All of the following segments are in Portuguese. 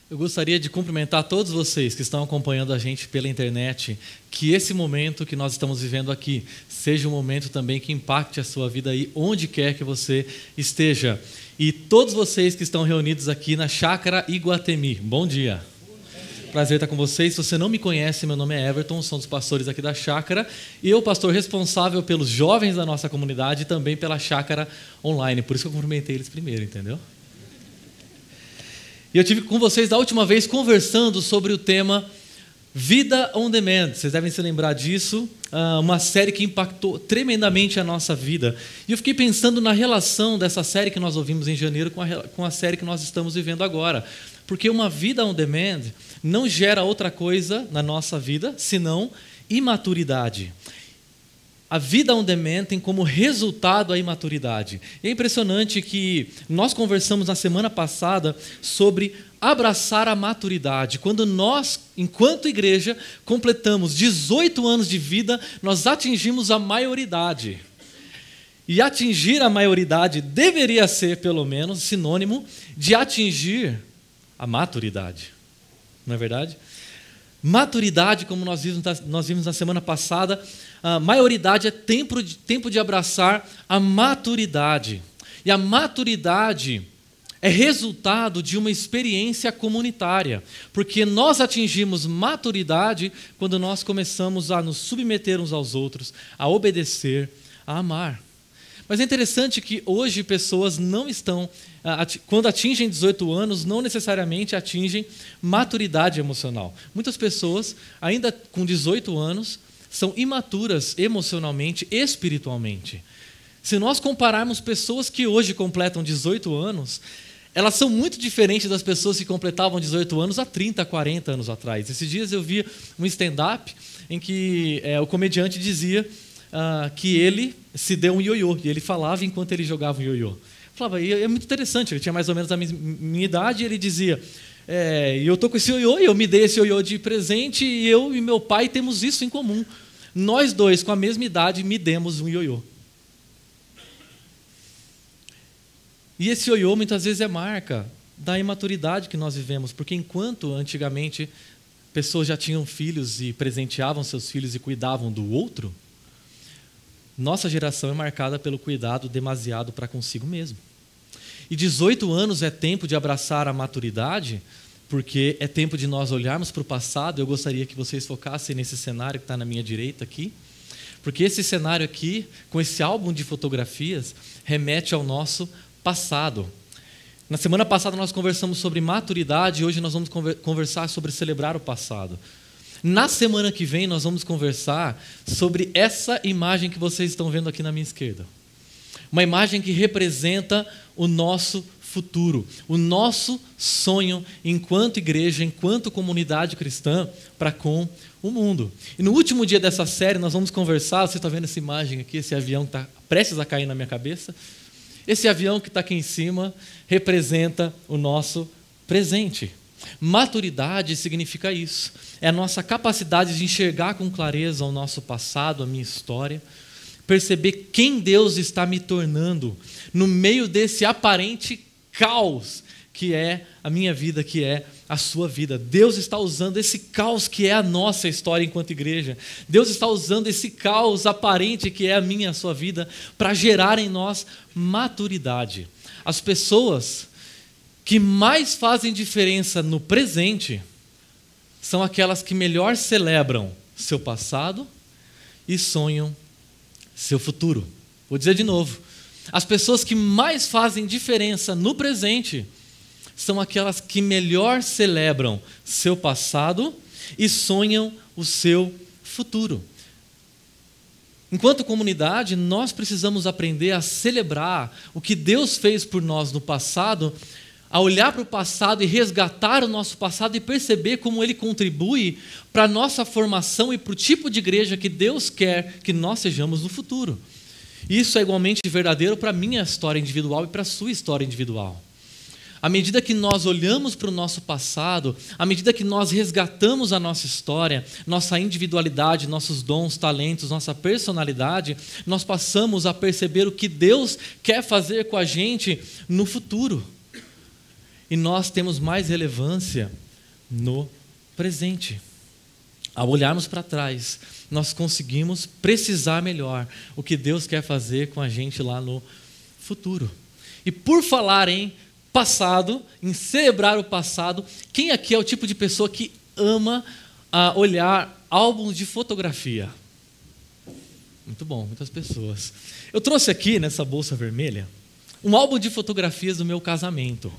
Eu gostaria de cumprimentar todos vocês que estão acompanhando a gente pela internet, que esse momento que nós estamos vivendo aqui seja um momento também que impacte a sua vida aí, onde quer que você esteja. E todos vocês que estão reunidos aqui na Chácara Iguatemi, bom dia. Prazer estar com vocês. Se você não me conhece, meu nome é Everton, sou um dos pastores aqui da Chácara e eu, pastor responsável pelos jovens da nossa comunidade e também pela Chácara Online. Por isso que eu cumprimentei eles primeiro, entendeu? E eu estive com vocês da última vez conversando sobre o tema Vida on Demand. Vocês devem se lembrar disso, uma série que impactou tremendamente a nossa vida. E eu fiquei pensando na relação dessa série que nós ouvimos em janeiro com a série que nós estamos vivendo agora. Porque uma vida on demand não gera outra coisa na nossa vida, senão imaturidade. A vida on demand tem como resultado a imaturidade. E é impressionante que nós conversamos na semana passada sobre abraçar a maturidade. Quando nós, enquanto igreja, completamos 18 anos de vida, nós atingimos a maioridade. E atingir a maioridade deveria ser, pelo menos, sinônimo de atingir a maturidade. Não é verdade? Maturidade, como nós vimos na semana passada, a maioridade é tempo de abraçar a maturidade. E a maturidade é resultado de uma experiência comunitária, porque nós atingimos maturidade quando nós começamos a nos submeter uns aos outros, a obedecer, a amar. Mas é interessante que hoje pessoas não estão, quando atingem 18 anos, não necessariamente atingem maturidade emocional. Muitas pessoas, ainda com 18 anos, são imaturas emocionalmente, espiritualmente. Se nós compararmos pessoas que hoje completam 18 anos, elas são muito diferentes das pessoas que completavam 18 anos há 30, 40 anos atrás. Esses dias eu vi um stand-up em que o comediante dizia que ele se deu um ioiô, e ele falava enquanto ele jogava um ioiô. Falava, e é muito interessante, ele tinha mais ou menos a minha idade, e ele dizia, eu estou com esse ioiô, e eu me dei esse ioiô de presente, e eu e meu pai temos isso em comum. Nós dois, com a mesma idade, me demos um ioiô. E esse ioiô muitas vezes é marca da imaturidade que nós vivemos, porque enquanto antigamente pessoas já tinham filhos e presenteavam seus filhos e cuidavam do outro, nossa geração é marcada pelo cuidado demasiado para consigo mesmo. E 18 anos é tempo de abraçar a maturidade, porque é tempo de nós olharmos para o passado. Eu gostaria que vocês focassem nesse cenário que está na minha direita aqui, porque esse cenário aqui, com esse álbum de fotografias, remete ao nosso passado. Na semana passada nós conversamos sobre maturidade e hoje nós vamos conversar sobre celebrar o passado. Na semana que vem nós vamos conversar sobre essa imagem que vocês estão vendo aqui na minha esquerda. Uma imagem que representa o nosso futuro, o nosso sonho enquanto igreja, enquanto comunidade cristã para com o mundo. E no último dia dessa série nós vamos conversar, você está vendo essa imagem aqui, esse avião que está prestes a cair na minha cabeça? Esse avião que está aqui em cima representa o nosso presente. Maturidade significa isso. É a nossa capacidade de enxergar com clareza o nosso passado, a minha história, perceber quem Deus está me tornando no meio desse aparente caos que é a minha vida, que é a sua vida. Deus está usando esse caos que é a nossa história enquanto igreja. Deus está usando esse caos aparente que é a minha e a sua vida para gerar em nós maturidade. As pessoas que mais fazem diferença no presente são aquelas que melhor celebram seu passado e sonham seu futuro. Vou dizer de novo. As pessoas que mais fazem diferença no presente são aquelas que melhor celebram seu passado e sonham o seu futuro. Enquanto comunidade, nós precisamos aprender a celebrar o que Deus fez por nós no passado, a olhar para o passado e resgatar o nosso passado e perceber como ele contribui para a nossa formação e para o tipo de igreja que Deus quer que nós sejamos no futuro. Isso é igualmente verdadeiro para a minha história individual e para a sua história individual. À medida que nós olhamos para o nosso passado, à medida que nós resgatamos a nossa história, nossa individualidade, nossos dons, talentos, nossa personalidade, nós passamos a perceber o que Deus quer fazer com a gente no futuro. e nós temos mais relevância no presente. Ao olharmos para trás, nós conseguimos precisar melhor o que Deus quer fazer com a gente lá no futuro. E por falar em passado, em celebrar o passado, quem aqui é o tipo de pessoa que ama olhar álbuns de fotografia? Muito bom, muitas pessoas. Eu trouxe aqui, nessa bolsa vermelha, um álbum de fotografias do meu casamento.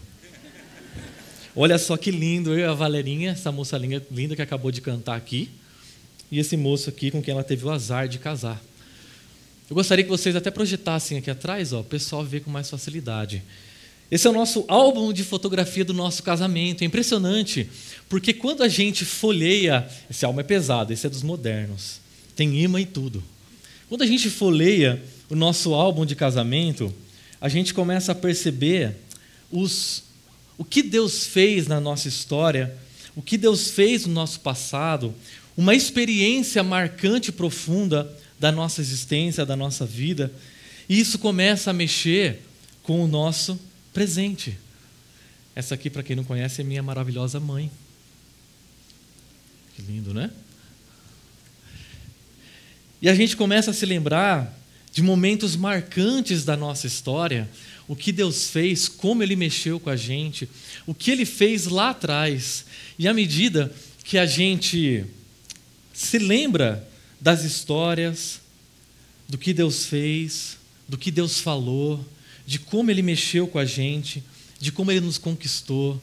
Olha só que lindo, eu e a Valerinha, essa moça linda que acabou de cantar aqui, e esse moço aqui com quem ela teve o azar de casar. Eu gostaria que vocês até projetassem aqui atrás, ó, o pessoal vê com mais facilidade. Esse é o nosso álbum de fotografia do nosso casamento. É impressionante, porque quando a gente folheia, esse álbum é pesado, esse é dos modernos, tem imã e tudo. Quando a gente folheia o nosso álbum de casamento, a gente começa a perceber o que Deus fez na nossa história, o que Deus fez no nosso passado, uma experiência marcante e profunda da nossa existência, da nossa vida, e isso começa a mexer com o nosso presente. Essa aqui, para quem não conhece, é minha maravilhosa mãe. Que lindo, né? E a gente começa a se lembrar de momentos marcantes da nossa história, o que Deus fez, como Ele mexeu com a gente, o que Ele fez lá atrás. E à medida que a gente se lembra das histórias, do que Deus fez, do que Deus falou, de como Ele mexeu com a gente, de como Ele nos conquistou,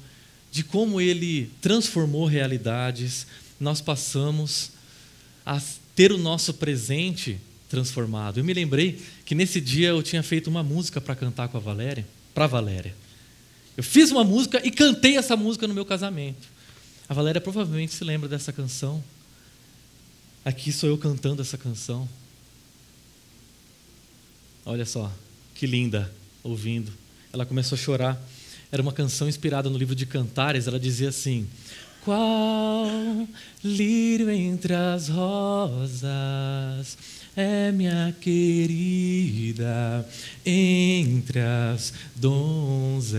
de como Ele transformou realidades, nós passamos a ter o nosso presente transformado. Eu me lembrei que nesse dia eu tinha feito uma música para cantar com a Valéria, para a Valéria. Eu fiz uma música e cantei essa música no meu casamento. A Valéria provavelmente se lembra dessa canção. Aqui sou eu cantando essa canção. Olha só, que linda, ouvindo. Ela começou a chorar. Era uma canção inspirada no livro de Cantares. Ela dizia assim: qual lírio entre as rosas é minha querida entre as donzelas.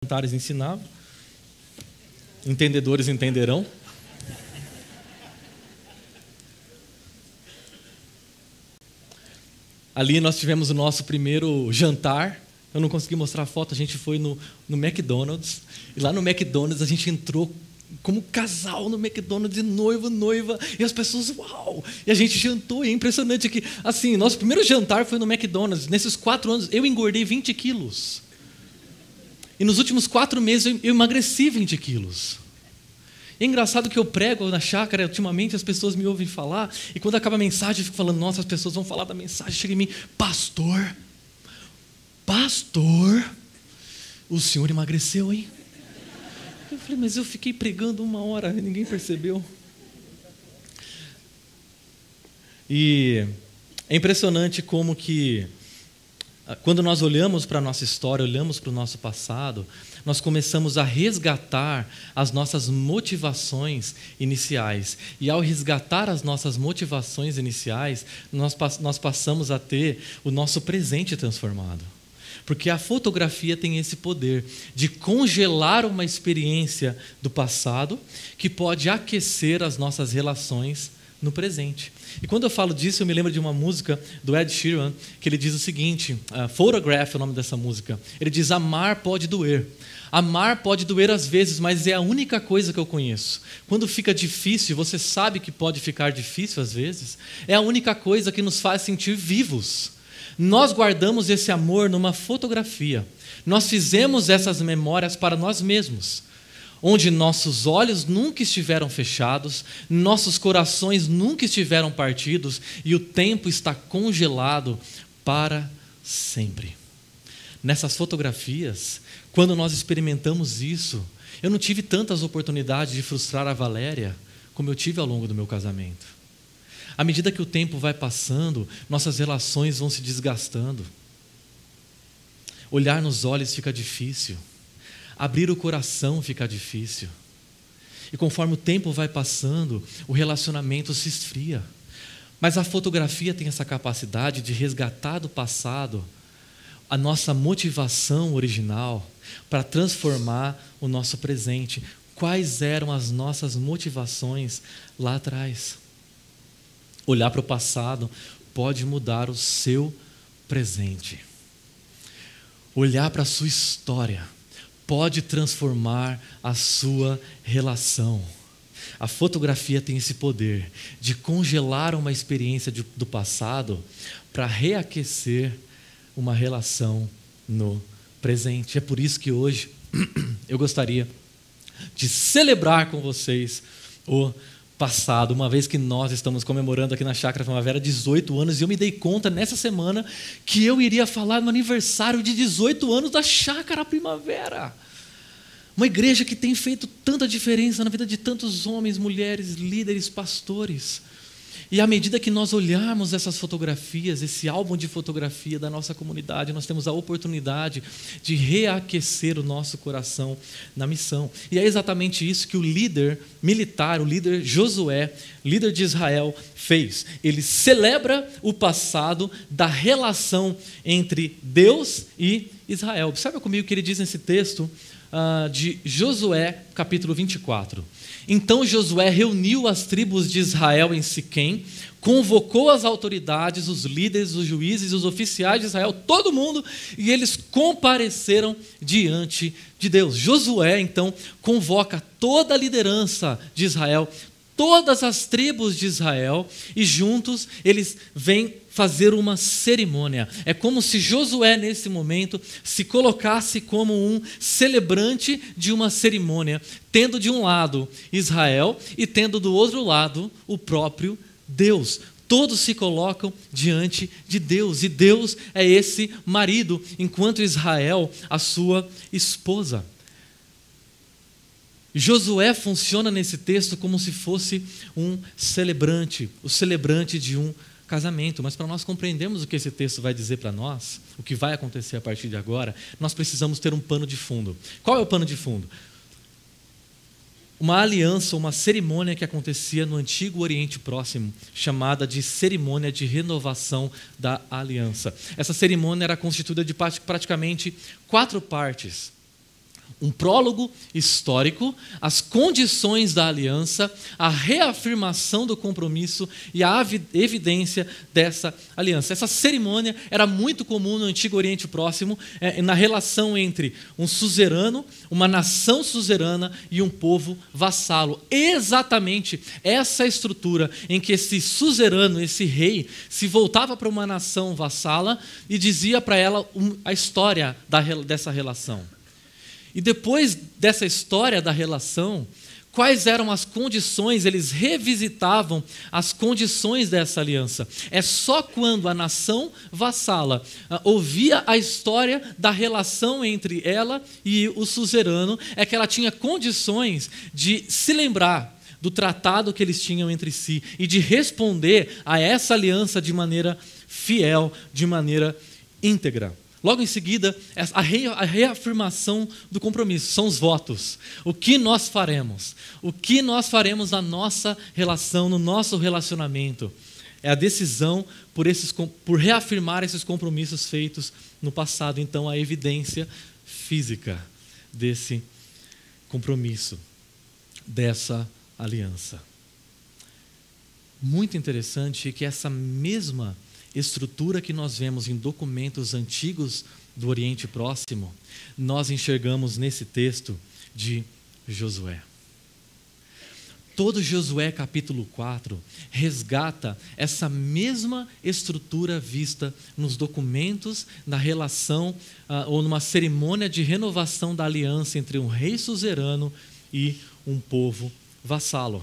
Cantares ensinava, entendedores entenderão. Ali nós tivemos o nosso primeiro jantar. Eu não consegui mostrar a foto, a gente foi no McDonald's. E lá no McDonald's a gente entrou como casal no McDonald's, noivo, noiva, e as pessoas, uau! E a gente jantou, e é impressionante que, assim, nosso primeiro jantar foi no McDonald's. Nesses 4 anos, eu engordei 20 quilos. E nos últimos 4 meses eu emagreci 20 quilos. É engraçado que eu prego na chácara, ultimamente as pessoas me ouvem falar, e quando acaba a mensagem eu fico falando, nossa, as pessoas vão falar da mensagem, chega em mim, pastor, o senhor emagreceu, hein? Eu falei, mas eu fiquei pregando 1 hora, e ninguém percebeu. E é impressionante como que, quando nós olhamos para a nossa história, olhamos para o nosso passado, nós começamos a resgatar as nossas motivações iniciais. E ao resgatar as nossas motivações iniciais, nós passamos a ter o nosso presente transformado. Porque a fotografia tem esse poder de congelar uma experiência do passado que pode aquecer as nossas relações no presente. E quando eu falo disso, eu me lembro de uma música do Ed Sheeran, que ele diz o seguinte, Photograph é o nome dessa música. Ele diz, amar pode doer. Amar pode doer às vezes, mas é a única coisa que eu conheço. Quando fica difícil, você sabe que pode ficar difícil às vezes, é a única coisa que nos faz sentir vivos. Nós guardamos esse amor numa fotografia. Nós fizemos essas memórias para nós mesmos, onde nossos olhos nunca estiveram fechados, nossos corações nunca estiveram partidos e o tempo está congelado para sempre. Nessas fotografias, quando nós experimentamos isso, eu não tive tantas oportunidades de frustrar a Valéria como eu tive ao longo do meu casamento. À medida que o tempo vai passando, nossas relações vão se desgastando. Olhar nos olhos fica difícil. Abrir o coração fica difícil. E conforme o tempo vai passando, o relacionamento se esfria. Mas a fotografia tem essa capacidade de resgatar do passado a nossa motivação original para transformar o nosso presente. Quais eram as nossas motivações lá atrás? Olhar para o passado pode mudar o seu presente. Olhar para a sua história pode transformar a sua relação. A fotografia tem esse poder de congelar uma experiência do passado para reaquecer uma relação no presente. É por isso que hoje eu gostaria de celebrar com vocês o passado, uma vez que nós estamos comemorando aqui na Chácara Primavera 18 anos, e eu me dei conta nessa semana que eu iria falar no aniversário de 18 anos da Chácara Primavera. Uma igreja que tem feito tanta diferença na vida de tantos homens, mulheres, líderes, pastores. E à medida que nós olharmos essas fotografias, esse álbum de fotografia da nossa comunidade, nós temos a oportunidade de reaquecer o nosso coração na missão. E é exatamente isso que o líder militar, o líder Josué, líder de Israel, fez. Ele celebra o passado da relação entre Deus e Israel. Observe comigo o que ele diz nesse texto de Josué, capítulo 24. Então Josué reuniu as tribos de Israel em Siquém, convocou as autoridades, os líderes, os juízes, os oficiais de Israel, todo mundo, e eles compareceram diante de Deus. Josué, então, convoca toda a liderança de Israel, todas as tribos de Israel, e juntos eles vêm fazer uma cerimônia. É como se Josué, nesse momento, se colocasse como um celebrante de uma cerimônia, tendo de um lado Israel e tendo do outro lado o próprio Deus. Todos se colocam diante de Deus, e Deus é esse marido, enquanto Israel, a sua esposa. Josué funciona nesse texto como se fosse um celebrante, o celebrante de um casamento. Mas para nós compreendermos o que esse texto vai dizer para nós, o que vai acontecer a partir de agora, nós precisamos ter um pano de fundo. Qual é o pano de fundo? Uma aliança, uma cerimônia que acontecia no antigo Oriente Próximo, chamada de cerimônia de renovação da aliança. Essa cerimônia era constituída de praticamente 4 partes. Um prólogo histórico, as condições da aliança, a reafirmação do compromisso e a evidência dessa aliança. Essa cerimônia era muito comum no Antigo Oriente Próximo, na relação entre um suzerano, uma nação suzerana e um povo vassalo. Exatamente essa estrutura em que esse suzerano, esse rei, se voltava para uma nação vassala e dizia para ela a história dessa relação. E depois dessa história da relação, quais eram as condições? Eles revisitavam as condições dessa aliança. É só quando a nação vassala ouvia a história da relação entre ela e o suzerano, é que ela tinha condições de se lembrar do tratado que eles tinham entre si e de responder a essa aliança de maneira fiel, de maneira íntegra. Logo em seguida, a reafirmação do compromisso, são os votos. O que nós faremos? O que nós faremos na nossa relação, no nosso relacionamento? É a decisão por reafirmar esses compromissos feitos no passado. Então, a evidência física desse compromisso, dessa aliança. Muito interessante que essa mesma estrutura que nós vemos em documentos antigos do Oriente Próximo, nós enxergamos nesse texto de Josué. Todo Josué capítulo 4 resgata essa mesma estrutura vista nos documentos da relação ou numa cerimônia de renovação da aliança entre um rei suzerano e um povo vassalo.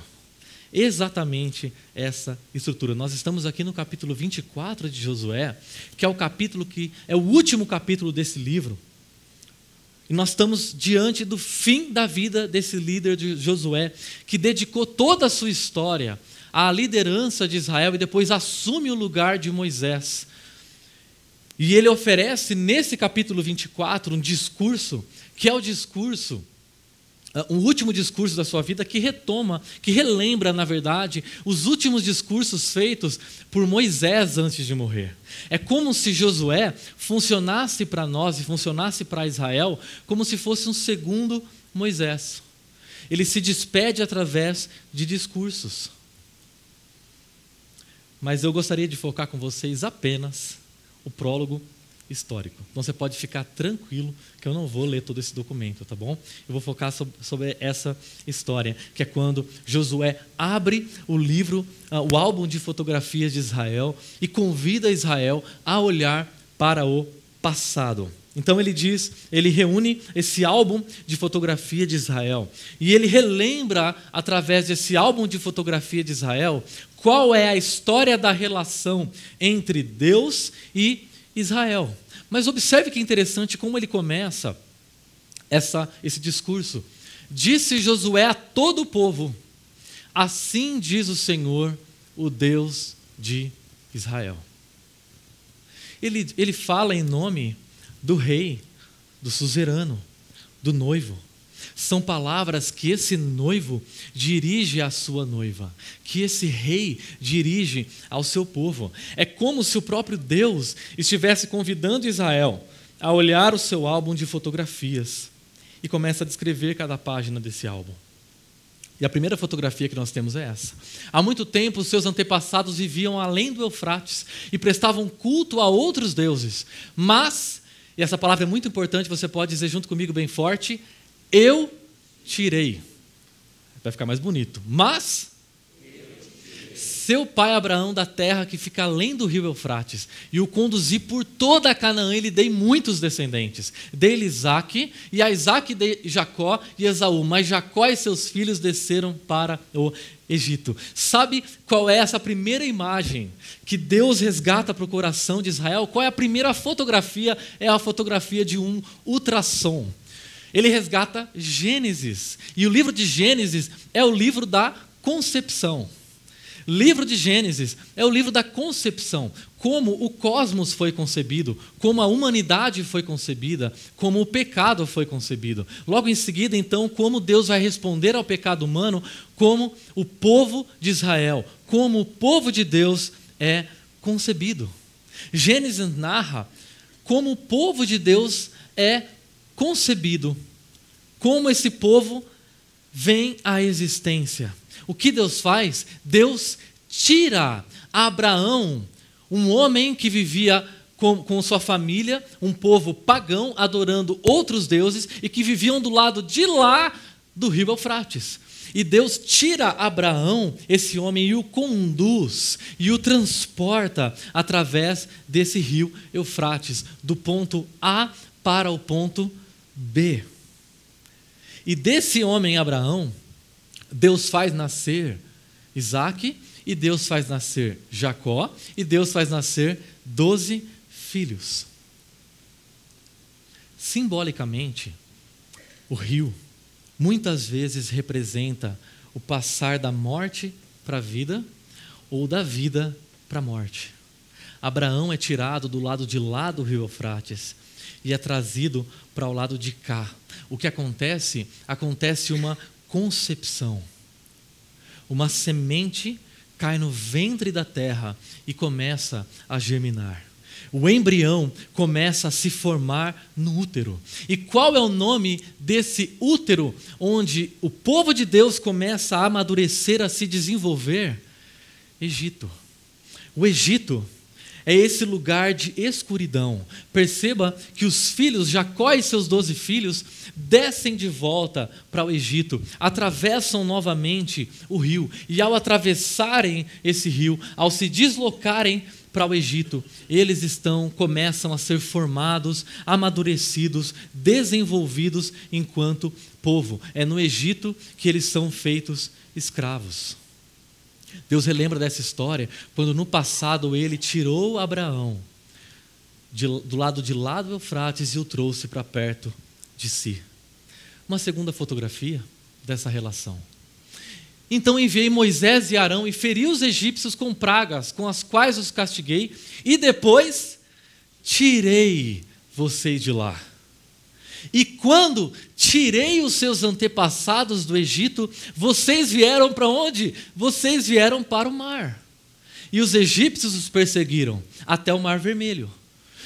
Exatamente essa estrutura. Nós estamos aqui no capítulo 24 de Josué, que é o capítulo que é o último capítulo desse livro. E nós estamos diante do fim da vida desse líder de Josué, que dedicou toda a sua história à liderança de Israel e depois assume o lugar de Moisés. E ele oferece nesse capítulo 24 um discurso, que é o discurso um último discurso da sua vida que retoma, que relembra, na verdade, os últimos discursos feitos por Moisés antes de morrer. É como se Josué funcionasse para nós e funcionasse para Israel como se fosse um segundo Moisés. Ele se despede através de discursos. Mas eu gostaria de focar com vocês apenas o prólogo histórico. Então você pode ficar tranquilo que eu não vou ler todo esse documento, tá bom? Eu vou focar sobre essa história, que é quando Josué abre o livro, o álbum de fotografias de Israel e convida Israel a olhar para o passado. Então ele reúne esse álbum de fotografia de Israel e ele relembra, através desse álbum de fotografia de Israel, qual é a história da relação entre Deus e Israel. Mas observe que interessante como ele começa esse discurso. Disse Josué a todo o povo: assim diz o Senhor, o Deus de Israel. Ele fala em nome do rei, do suzerano, do noivo. São palavras que esse noivo dirige à sua noiva, que esse rei dirige ao seu povo. É como se o próprio Deus estivesse convidando Israel a olhar o seu álbum de fotografias e começa a descrever cada página desse álbum. E a primeira fotografia que nós temos é essa. Há muito tempo, os seus antepassados viviam além do Eufrates e prestavam culto a outros deuses. Mas, e essa palavra é muito importante, você pode dizer junto comigo bem forte: eu tirei. Vai ficar mais bonito. Mas seu pai Abraão da terra que fica além do rio Eufrates e o conduzi por toda a Canaã e lhe dei muitos descendentes. Dei-lhe Isaque, e a Isaque dei Jacó e Esaú. Mas Jacó e seus filhos desceram para o Egito. Sabe qual é essa primeira imagem que Deus resgata para o coração de Israel? Qual é a primeira fotografia? É a fotografia de um ultrassom. Ele resgata Gênesis. E o livro de Gênesis é o livro da concepção. Livro de Gênesis é o livro da concepção. Como o cosmos foi concebido, como a humanidade foi concebida, como o pecado foi concebido. Logo em seguida, então, como Deus vai responder ao pecado humano, como o povo de Israel, como o povo de Deus é concebido. Gênesis narra como o povo de Deus é concebido, como esse povo vem à existência. O que Deus faz? Deus tira Abraão, um homem que vivia com sua família, um povo pagão, adorando outros deuses e que viviam do lado de lá do rio Eufrates. E Deus tira Abraão, esse homem, e o conduz, e o transporta através desse rio Eufrates, do ponto A para o ponto B. E desse homem Abraão, Deus faz nascer Isaque, e Deus faz nascer Jacó, e Deus faz nascer 12 filhos. Simbolicamente, o rio muitas vezes representa o passar da morte para a vida ou da vida para a morte. Abraão é tirado do lado de lá do rio Eufrates e é trazido para o lado de cá. O que acontece? Acontece uma concepção. Uma semente cai no ventre da terra e começa a germinar. O embrião começa a se formar no útero. E qual é o nome desse útero onde o povo de Deus começa a amadurecer, a se desenvolver? Egito. O Egito é esse lugar de escuridão. Perceba que os filhos, Jacó e seus 12 filhos, descem de volta para o Egito, atravessam novamente o rio, e ao atravessarem esse rio, ao se deslocarem para o Egito, eles começam a ser formados, amadurecidos, desenvolvidos enquanto povo. É no Egito que eles são feitos escravos. Deus relembra dessa história quando no passado ele tirou Abraão do lado de lá do Eufrates e o trouxe para perto de si. Uma segunda fotografia dessa relação. Então enviei Moisés e Arão e feri os egípcios com pragas, com as quais os castiguei, e depois tirei vocês de lá. E quando tirei os seus antepassados do Egito, vocês vieram para onde? Vocês vieram para o mar. E os egípcios os perseguiram até o Mar Vermelho.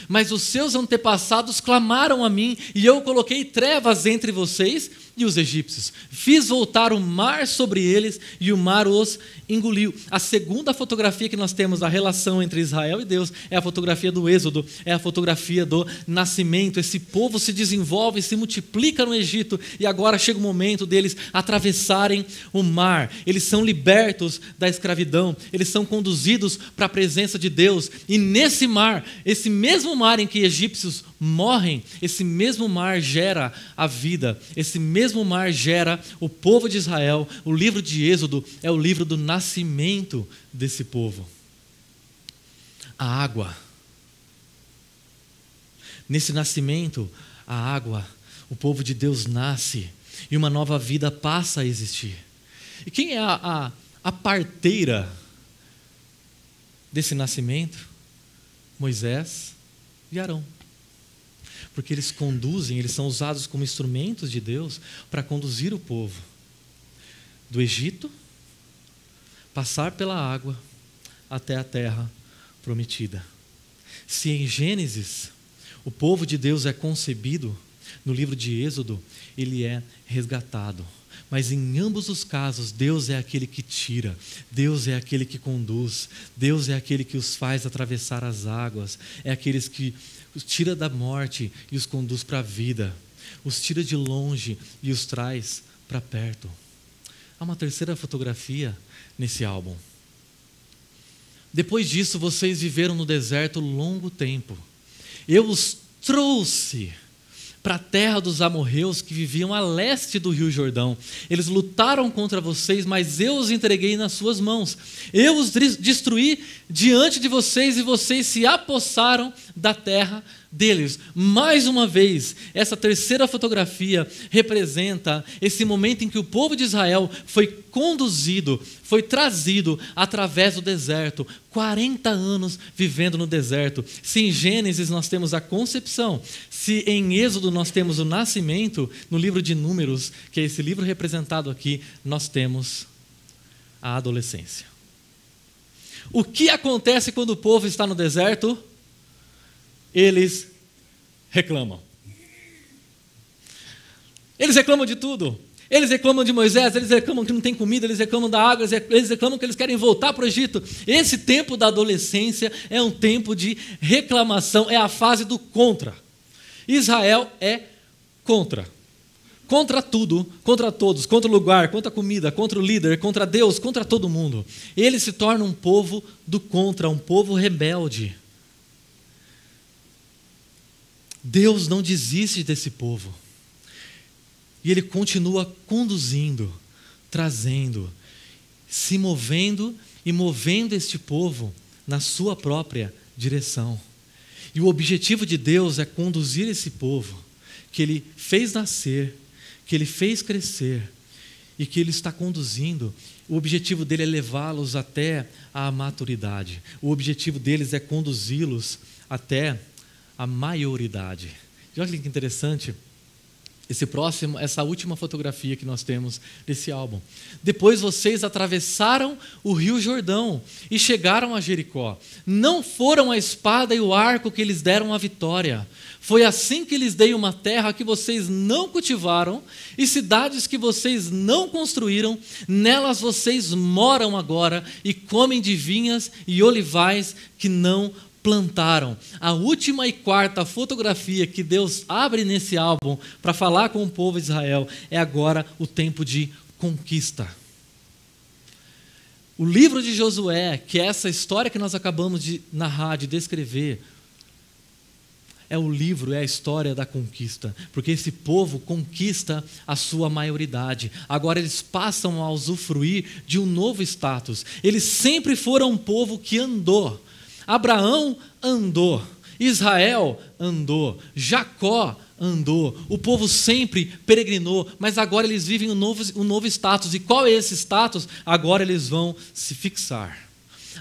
Mas os seus antepassados clamaram a mim, e eu coloquei trevas entre vocês e os egípcios. Fiz voltar o mar sobre eles, e o mar os engoliu. A segunda fotografia que nós temos da relação entre Israel e Deus é a fotografia do Êxodo, é a fotografia do nascimento. Esse povo se desenvolve, se multiplica no Egito, e agora chega o momento deles atravessarem o mar. Eles são libertos da escravidão, eles são conduzidos para a presença de Deus, e nesse mar, esse mesmo mar em que egípcios morrem, esse mesmo mar gera a vida, esse mesmo mar gera o povo de Israel. O livro de Êxodo é o livro do nascimento desse povo. A água. Nesse nascimento, a água, o povo de Deus nasce e uma nova vida passa a existir. E quem é a parteira desse nascimento? Moisés e Arão. Porque eles conduzem, eles são usados como instrumentos de Deus para conduzir o povo do Egito, passar pela água até a terra prometida. Se em Gênesis o povo de Deus é concebido, no livro de Êxodo ele é resgatado. Mas em ambos os casos, Deus é aquele que tira, Deus é aquele que conduz, Deus é aquele que os faz atravessar as águas, é aqueles que os tira da morte e os conduz para a vida, os tira de longe e os traz para perto. Há uma terceira fotografia nesse álbum. Depois disso, vocês viveram no deserto longo tempo. Eu os trouxe para a terra dos amorreus que viviam a leste do rio Jordão. Eles lutaram contra vocês, mas eu os entreguei nas suas mãos. Eu os destruí diante de vocês e vocês se apossaram da terra deles. Mais uma vez, essa terceira fotografia representa esse momento em que o povo de Israel foi conduzido, foi trazido através do deserto, 40 anos vivendo no deserto. Se em Gênesis nós temos a concepção, se em Êxodo nós temos o nascimento, no livro de Números, que é esse livro representado aqui, nós temos a adolescência. O que acontece quando o povo está no deserto? Eles reclamam. Eles reclamam de tudo. Eles reclamam de Moisés, eles reclamam que não tem comida, eles reclamam da água, eles reclamam que eles querem voltar para o Egito. Esse tempo da adolescência é um tempo de reclamação, é a fase do contra. Israel é contra. Contra tudo, contra todos, contra o lugar, contra a comida, contra o líder, contra Deus, contra todo mundo. Ele se torna um povo do contra, um povo rebelde. Deus não desiste desse povo. E Ele continua conduzindo, trazendo, se movendo e movendo este povo na sua própria direção. E o objetivo de Deus é conduzir esse povo, que Ele fez nascer, que Ele fez crescer e que Ele está conduzindo. O objetivo dele é levá-los até a maturidade. O objetivo deles é conduzi-los até a maioridade. E olha que interessante essa última fotografia que nós temos desse álbum. Depois vocês atravessaram o rio Jordão e chegaram a Jericó. Não foram a espada e o arco que lhes deram a vitória. Foi assim que lhes dei uma terra que vocês não cultivaram e cidades que vocês não construíram. Nelas vocês moram agora e comem de vinhas e olivais que não plantaram. A última e quarta fotografia que Deus abre nesse álbum para falar com o povo de Israel é agora o tempo de conquista. O livro de Josué, que é essa história que nós acabamos de narrar, de descrever, é o livro, é a história da conquista, porque esse povo conquista a sua maioridade. Agora eles passam a usufruir de um novo status. Eles sempre foram um povo que andou. Abraão andou, Israel andou, Jacó andou, o povo sempre peregrinou, mas agora eles vivem um novo status. E qual é esse status? Agora eles vão se fixar.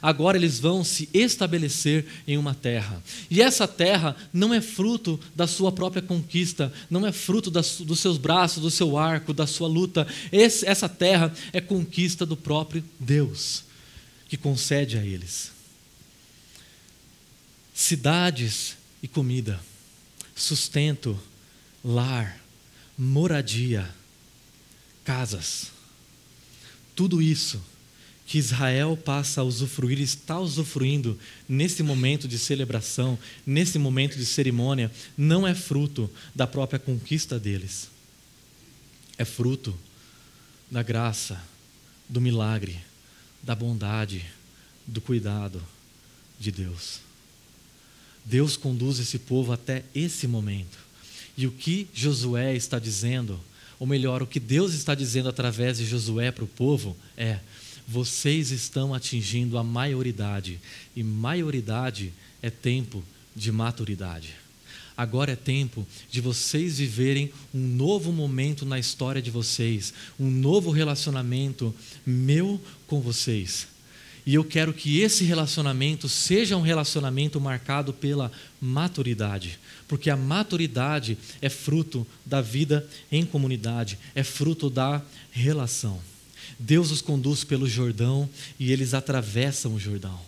agora eles vão se estabelecer em uma terra. E essa terra não é fruto da sua própria conquista, não é fruto dos seus braços, do seu arco, da sua luta. Essa terra é conquista do próprio Deus, que concede a eles cidades e comida, sustento, lar, moradia, casas. Tudo isso que Israel passa a usufruir, está usufruindo nesse momento de celebração, nesse momento de cerimônia, não é fruto da própria conquista deles. É fruto da graça, do milagre, da bondade, do cuidado de Deus. Deus conduz esse povo até esse momento. E o que Josué está dizendo, ou melhor, o que Deus está dizendo através de Josué para o povo é: vocês estão atingindo a maioridade, e maioridade é tempo de maturidade. Agora é tempo de vocês viverem um novo momento na história de vocês, um novo relacionamento meu com vocês. E eu quero que esse relacionamento seja um relacionamento marcado pela maturidade, porque a maturidade é fruto da vida em comunidade, é fruto da relação. Deus os conduz pelo Jordão e eles atravessam o Jordão.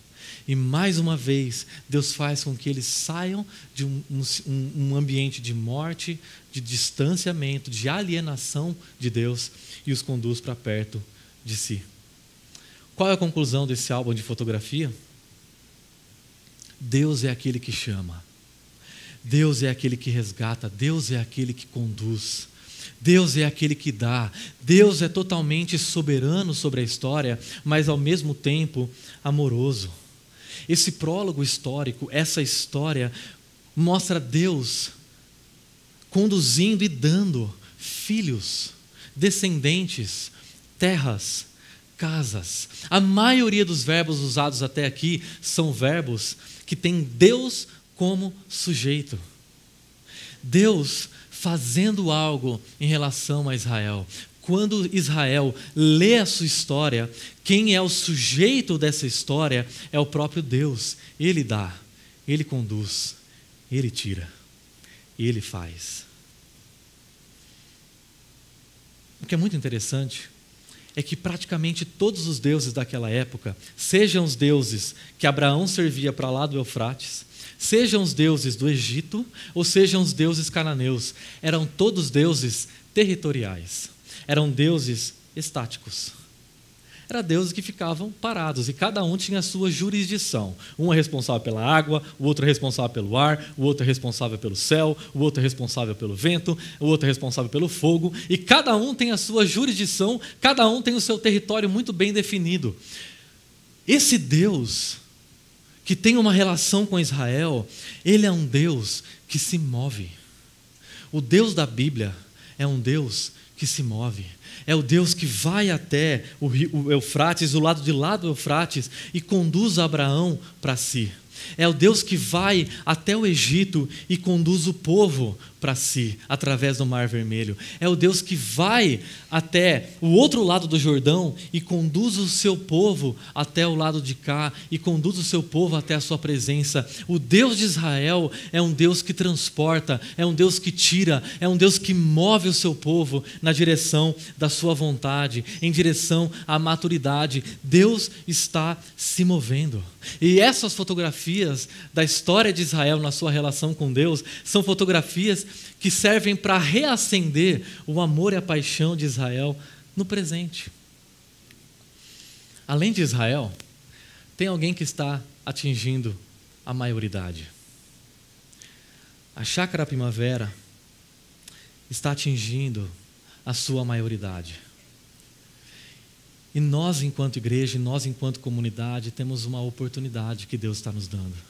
E mais uma vez, Deus faz com que eles saiam de um ambiente de morte, de distanciamento, de alienação de Deus e os conduz para perto de si. Qual é a conclusão desse álbum de fotografia? Deus é aquele que chama. Deus é aquele que resgata. Deus é aquele que conduz. Deus é aquele que dá. Deus é totalmente soberano sobre a história, mas ao mesmo tempo amoroso. Esse prólogo histórico, essa história, mostra Deus conduzindo e dando filhos, descendentes, terras, casas. A maioria dos verbos usados até aqui são verbos que têm Deus como sujeito. Deus fazendo algo em relação a Israel. Quando Israel lê a sua história, quem é o sujeito dessa história é o próprio Deus. Ele dá, Ele conduz, Ele tira, Ele faz. O que é muito interessante é que praticamente todos os deuses daquela época, sejam os deuses que Abraão servia para lá do Eufrates, sejam os deuses do Egito, ou sejam os deuses cananeus, eram todos deuses territoriais, eram deuses estáticos. Eram deuses que ficavam parados e cada um tinha a sua jurisdição. Um é responsável pela água, o outro é responsável pelo ar, o outro é responsável pelo céu, o outro é responsável pelo vento, o outro é responsável pelo fogo, e cada um tem a sua jurisdição, cada um tem o seu território muito bem definido. Esse Deus que tem uma relação com Israel, ele é um Deus que se move. O Deus da Bíblia é um Deus que se move. É o Deus que vai até o Eufrates, o lado de lá do Eufrates, e conduz Abraão para si. É o Deus que vai até o Egito e conduz o povo para si, através do Mar Vermelho. É o Deus que vai até o outro lado do Jordão e conduz o seu povo até o lado de cá e conduz o seu povo até a sua presença. O Deus de Israel é um Deus que transporta, é um Deus que tira, é um Deus que move o seu povo na direção da sua vontade, em direção à maturidade. Deus está se movendo. E essas fotografias da história de Israel na sua relação com Deus são fotografias que servem para reacender o amor e a paixão de Israel no presente. Além de Israel, tem alguém que está atingindo a maioridade. A Chácara Primavera está atingindo a sua maioridade. E nós, enquanto igreja, nós, enquanto comunidade, temos uma oportunidade que Deus está nos dando.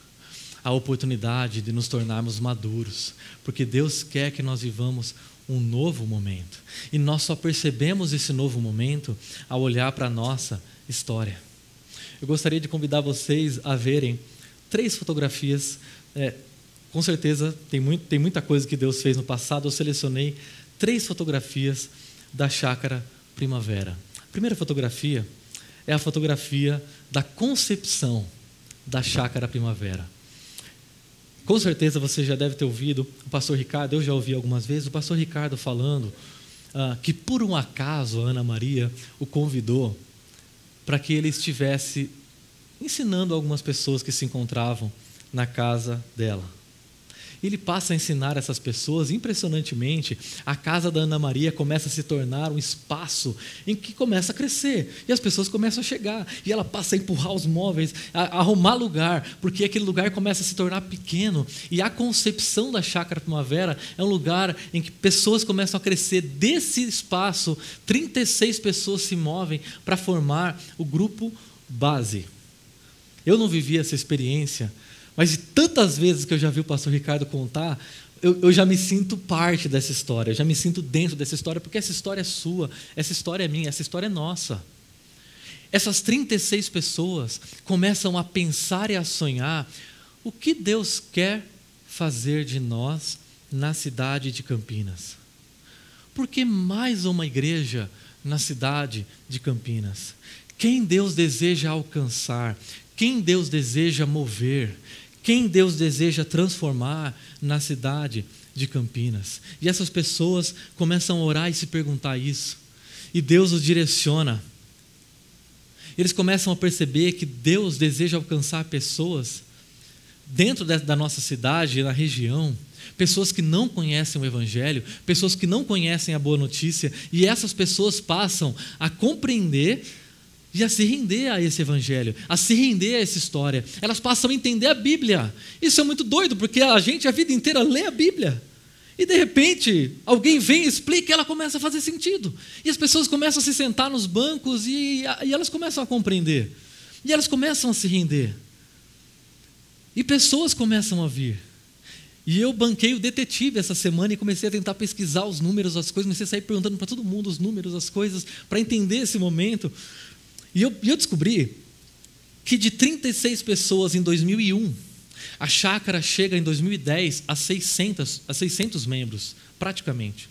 A oportunidade de nos tornarmos maduros, porque Deus quer que nós vivamos um novo momento. E nós só percebemos esse novo momento ao olhar para a nossa história. Eu gostaria de convidar vocês a verem 3 fotografias. Com certeza tem muita coisa que Deus fez no passado. Eu selecionei 3 fotografias da Chácara Primavera. A primeira fotografia é a fotografia da concepção da Chácara Primavera. Com certeza você já deve ter ouvido o pastor Ricardo, eu já ouvi algumas vezes, o pastor Ricardo falando que por um acaso a Ana Maria o convidou para que ele estivesse ensinando algumas pessoas que se encontravam na casa dela. Ele passa a ensinar essas pessoas, impressionantemente, a casa da Ana Maria começa a se tornar um espaço em que começa a crescer, e as pessoas começam a chegar, e ela passa a empurrar os móveis, a arrumar lugar, porque aquele lugar começa a se tornar pequeno, e a concepção da Chácara Primavera é um lugar em que pessoas começam a crescer. Desse espaço, 36 pessoas se movem para formar o grupo base. Eu não vivi essa experiência, mas de tantas vezes que eu já vi o pastor Ricardo contar, eu já me sinto parte dessa história, eu já me sinto dentro dessa história, porque essa história é sua, essa história é minha, essa história é nossa. Essas 36 pessoas começam a pensar e a sonhar o que Deus quer fazer de nós na cidade de Campinas. Por que mais uma igreja na cidade de Campinas? Quem Deus deseja alcançar? Quem Deus deseja mover? Quem Deus deseja transformar na cidade de Campinas? E essas pessoas começam a orar e se perguntar isso. E Deus os direciona. Eles começam a perceber que Deus deseja alcançar pessoas dentro da nossa cidade, na região, pessoas que não conhecem o Evangelho, pessoas que não conhecem a boa notícia, e essas pessoas passam a compreender e a se render a esse Evangelho, a se render a essa história. Elas passam a entender a Bíblia. Isso é muito doido, porque a gente a vida inteira lê a Bíblia. E de repente, alguém vem e explica e ela começa a fazer sentido. E as pessoas começam a se sentar nos bancos e elas começam a compreender. E elas começam a se render. E pessoas começam a vir. E eu banquei o detetive essa semana e comecei a tentar pesquisar os números, as coisas. Comecei a sair perguntando para todo mundo os números, as coisas, para entender esse momento. E eu descobri que de 36 pessoas em 2001, a chácara chega em 2010 a 600 membros, praticamente.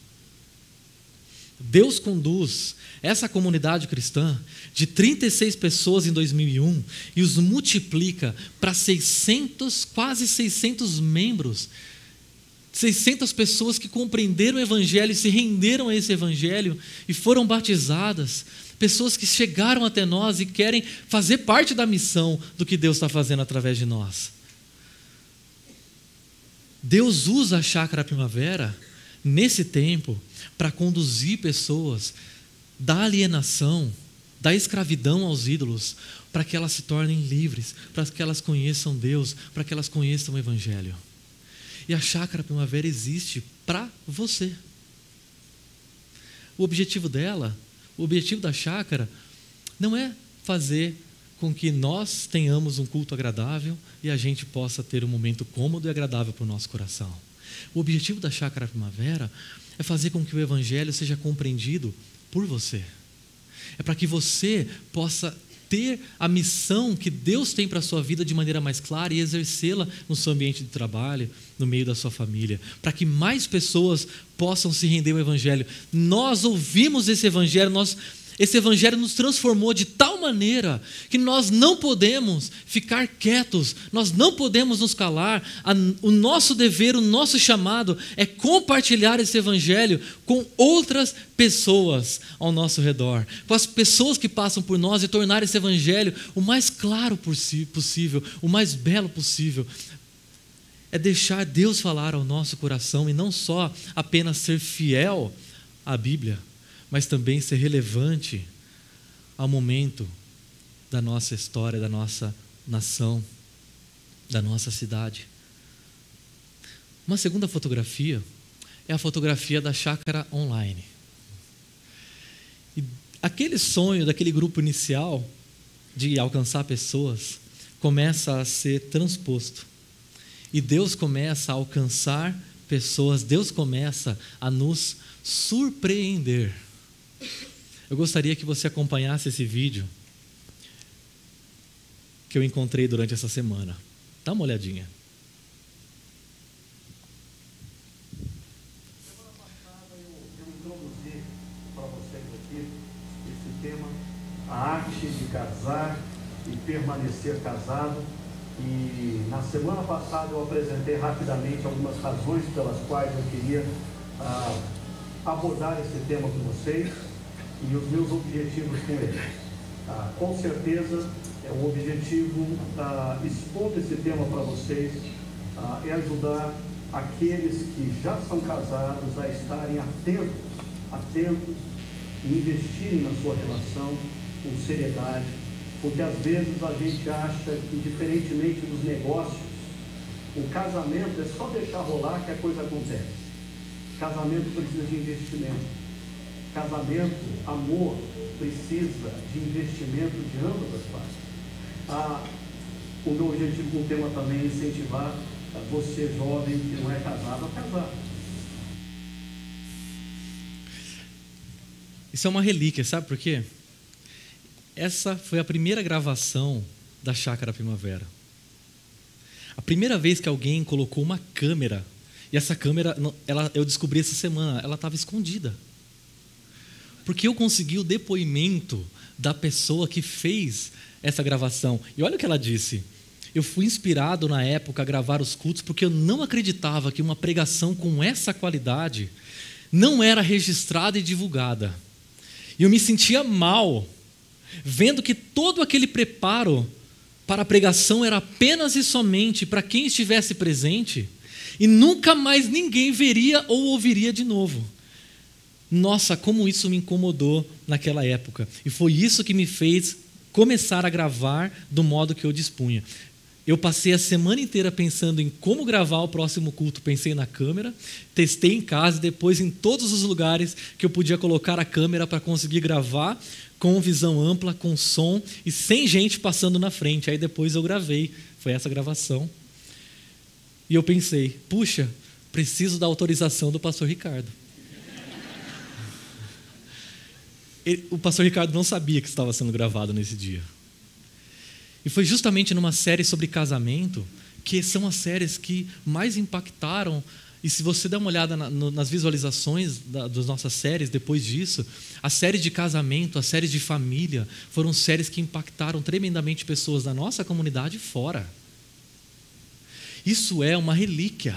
Deus conduz essa comunidade cristã de 36 pessoas em 2001 e os multiplica para 600, quase 600 membros. 600 pessoas que compreenderam o Evangelho e se renderam a esse Evangelho e foram batizadas. Pessoas que chegaram até nós e querem fazer parte da missão do que Deus está fazendo através de nós. Deus usa a Chácara Primavera nesse tempo para conduzir pessoas da alienação, da escravidão aos ídolos, para que elas se tornem livres, para que elas conheçam Deus, para que elas conheçam o Evangelho. E a Chácara Primavera existe para você. O objetivo da chácara não é fazer com que nós tenhamos um culto agradável e a gente possa ter um momento cômodo e agradável para o nosso coração. O objetivo da Chácara Primavera é fazer com que o Evangelho seja compreendido por você. É para que você possa ter a missão que Deus tem para a sua vida de maneira mais clara e exercê-la no seu ambiente de trabalho, no meio da sua família, para que mais pessoas possam se render ao Evangelho. Nós ouvimos esse Evangelho, esse Evangelho nos transformou de tal maneira que nós não podemos ficar quietos, nós não podemos nos calar. O nosso dever, o nosso chamado é compartilhar esse Evangelho com outras pessoas ao nosso redor, com as pessoas que passam por nós e tornar esse Evangelho o mais claro possível, o mais belo possível. É deixar Deus falar ao nosso coração e não só apenas ser fiel à Bíblia, mas também ser relevante ao momento da nossa história, da nossa nação, da nossa cidade. Uma segunda fotografia é a fotografia da chácara online. E aquele sonho daquele grupo inicial de alcançar pessoas começa a ser transposto. E Deus começa a alcançar pessoas, Deus começa a nos surpreender. Eu gostaria que você acompanhasse esse vídeo que eu encontrei durante essa semana. Dá uma olhadinha. Semana passada eu introduzi para vocês aqui esse tema, a arte de casar. permanecer casado. E na semana passada eu apresentei rapidamente algumas razões pelas quais eu queria abordar esse tema com vocês e os meus objetivos com ele. Com certeza, o objetivo, expondo esse tema para vocês, é ajudar aqueles que já são casados a estarem atentos e investirem na sua relação com seriedade, porque às vezes a gente acha que, diferentemente dos negócios, o casamento é só deixar rolar que a coisa acontece. Casamento precisa de investimento. Casamento, amor, precisa de investimento de ambas as partes. O meu objetivo com o tema também é incentivar você, jovem, que não é casado, a casar. Isso é uma relíquia, sabe por quê? Essa foi a primeira gravação da Chácara Primavera. A primeira vez que alguém colocou uma câmera, e essa câmera, eu descobri essa semana, ela estava escondida. Porque eu consegui o depoimento da pessoa que fez essa gravação. E olha o que ela disse. Eu fui inspirado na época a gravar os cultos porque eu não acreditava que uma pregação com essa qualidade não era registrada e divulgada. E eu me sentia mal, vendo que todo aquele preparo para a pregação era apenas e somente para quem estivesse presente e nunca mais ninguém veria ou ouviria de novo. Nossa, como isso me incomodou naquela época. E foi isso que me fez começar a gravar do modo que eu dispunha. Eu passei a semana inteira pensando em como gravar o próximo culto. Pensei na câmera, testei em casa e depois em todos os lugares que eu podia colocar a câmera para conseguir gravar com visão ampla, com som e sem gente passando na frente. Aí depois eu gravei, foi essa gravação. E eu pensei, puxa, preciso da autorização do pastor Ricardo. O pastor Ricardo não sabia que estava sendo gravado nesse dia. E foi justamente numa série sobre casamento, que são as séries que mais impactaram. E se você der uma olhada nas visualizações das nossas séries depois disso, as séries de casamento, as séries de família, foram séries que impactaram tremendamente pessoas da nossa comunidade e fora. Isso é uma relíquia.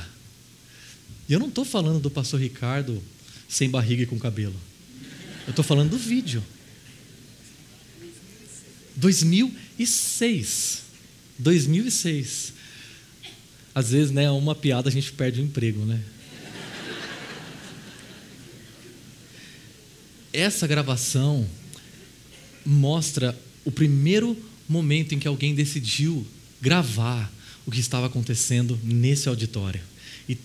E eu não estou falando do pastor Ricardo sem barriga e com cabelo. Eu estou falando do vídeo. 2006. Às vezes, né, uma piada a gente perde o emprego, né? Essa gravação mostra o primeiro momento em que alguém decidiu gravar o que estava acontecendo nesse auditório e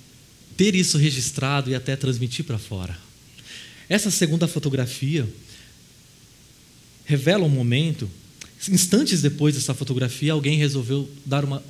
ter isso registrado e até transmitir para fora. Essa segunda fotografia revela um momento. Instantes depois dessa fotografia, alguém resolveu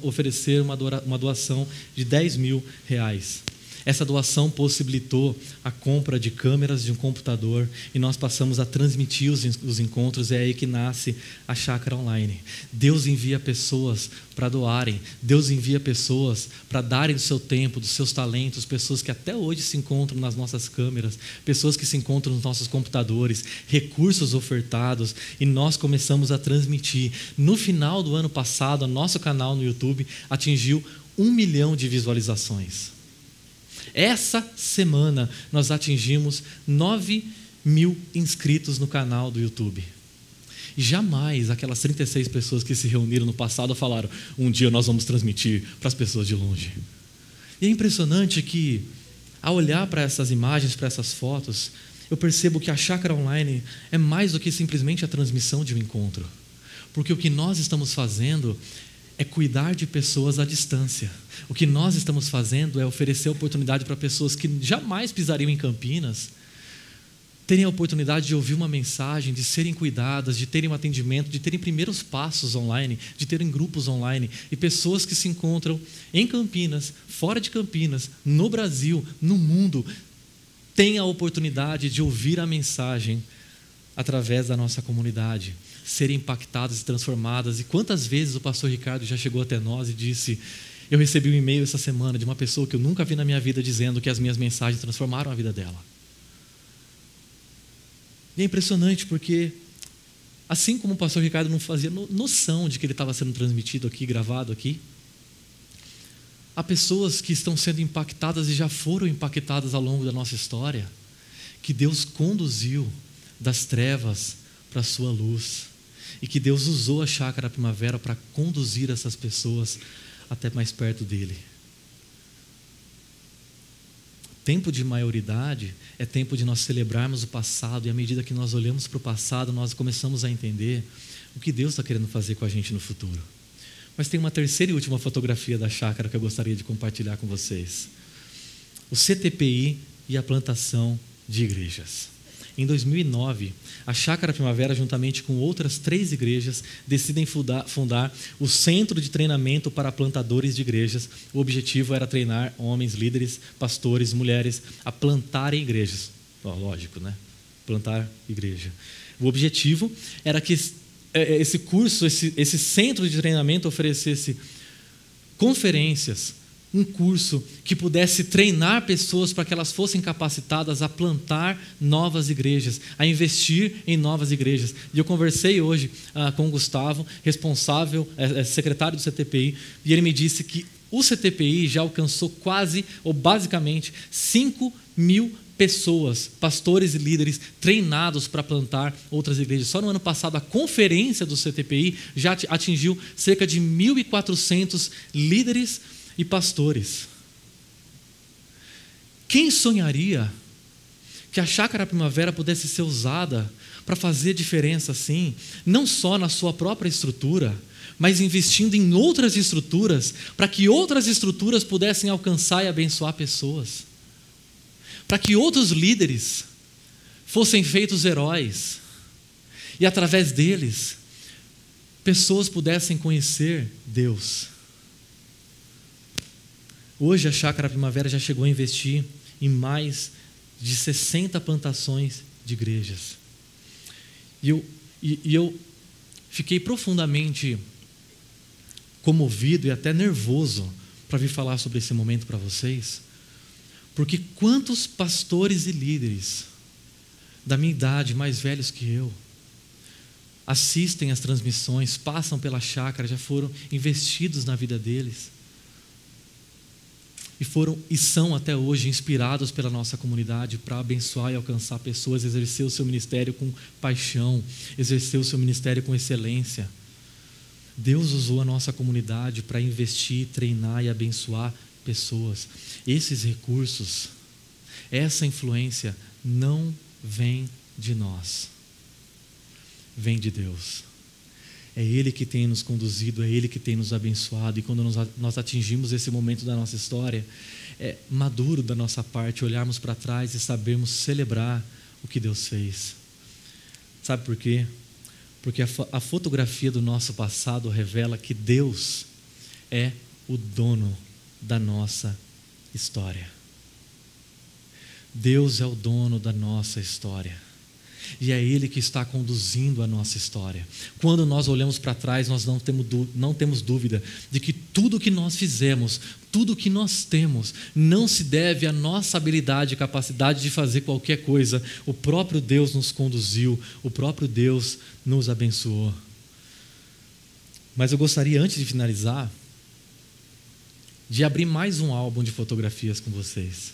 oferecer uma doação de R$10.000. Essa doação possibilitou a compra de câmeras, de um computador, e nós passamos a transmitir os encontros. É aí que nasce a Chácara Online. Deus envia pessoas para doarem, Deus envia pessoas para darem do seu tempo, dos seus talentos, pessoas que até hoje se encontram nas nossas câmeras, pessoas que se encontram nos nossos computadores, recursos ofertados, e nós começamos a transmitir. No final do ano passado, o nosso canal no YouTube atingiu 1 milhão de visualizações. Essa semana nós atingimos 9.000 inscritos no canal do YouTube. E jamais aquelas 36 pessoas que se reuniram no passado falaram: um dia nós vamos transmitir para as pessoas de longe. E é impressionante que, ao olhar para essas imagens, para essas fotos, eu percebo que a Chácara Online é mais do que simplesmente a transmissão de um encontro. Porque o que nós estamos fazendo é cuidar de pessoas à distância. O que nós estamos fazendo é oferecer oportunidade para pessoas que jamais pisariam em Campinas terem a oportunidade de ouvir uma mensagem, de serem cuidadas, de terem um atendimento, de terem primeiros passos online, de terem grupos online. E pessoas que se encontram em Campinas, fora de Campinas, no Brasil, no mundo, têm a oportunidade de ouvir a mensagem através da nossa comunidade, serem impactadas e transformadas. E quantas vezes o pastor Ricardo já chegou até nós e disse: eu recebi um e-mail essa semana de uma pessoa que eu nunca vi na minha vida dizendo que as minhas mensagens transformaram a vida dela. E é impressionante porque Assim como o pastor Ricardo não fazia noção de que ele estava sendo transmitido aqui, gravado aqui, há pessoas que estão sendo impactadas e já foram impactadas ao longo da nossa história, que Deus conduziu das trevas para a sua luz, e que Deus usou a Chácara Primavera para conduzir essas pessoas até mais perto dele. Tempo de maioridade é tempo de nós celebrarmos o passado, e à medida que nós olhamos para o passado, nós começamos a entender o que Deus está querendo fazer com a gente no futuro. Mas tem uma terceira e última fotografia da chácara que eu gostaria de compartilhar com vocês. O CTPI e a plantação de igrejas. Em 2009, a Chácara Primavera, juntamente com outras 3 igrejas, decidem fundar o Centro de Treinamento para Plantadores de Igrejas. O objetivo era treinar homens, líderes, pastores, mulheres a plantarem igrejas. Lógico, né? Plantar igreja. O objetivo era que esse curso, esse centro de treinamento oferecesse conferências, um curso que pudesse treinar pessoas para que elas fossem capacitadas a plantar novas igrejas, a investir em novas igrejas. E eu conversei hoje com o Gustavo, responsável, secretário do CTPI, e ele me disse que o CTPI já alcançou quase, ou basicamente, 5.000 pessoas, pastores e líderes treinados para plantar outras igrejas. Só no ano passado, a conferência do CTPI já atingiu cerca de 1.400 líderes e pastores. Quem sonharia que a Chácara Primavera pudesse ser usada para fazer diferença assim, não só na sua própria estrutura, mas investindo em outras estruturas, para que outras estruturas pudessem alcançar e abençoar pessoas, para que outros líderes fossem feitos heróis, e através deles, pessoas pudessem conhecer Deus. Hoje a Chácara Primavera já chegou a investir em mais de 60 plantações de igrejas. E eu fiquei profundamente comovido e até nervoso para vir falar sobre esse momento para vocês, porque quantos pastores e líderes da minha idade, mais velhos que eu, assistem às transmissões, passam pela chácara, já foram investidos na vida deles, e são até hoje inspirados pela nossa comunidade para abençoar e alcançar pessoas, exercer o seu ministério com paixão, exercer o seu ministério com excelência. Deus usou a nossa comunidade para investir, treinar e abençoar pessoas. Esses recursos, essa influência não vem de nós, vem de Deus. É Ele que tem nos conduzido, é Ele que tem nos abençoado. E quando nós atingimos esse momento da nossa história, é maduro da nossa parte olharmos para trás e sabermos celebrar o que Deus fez. Sabe por quê? Porque a fotografia do nosso passado revela que Deus é o dono da nossa história. Deus é o dono da nossa história. E é Ele que está conduzindo a nossa história. Quando nós olhamos para trás, nós não temos dúvida de que tudo que nós fizemos, tudo que nós temos, não se deve à nossa habilidade e capacidade de fazer qualquer coisa. O próprio Deus nos conduziu, o próprio Deus nos abençoou. Mas eu gostaria, antes de finalizar, de abrir mais um álbum de fotografias com vocês.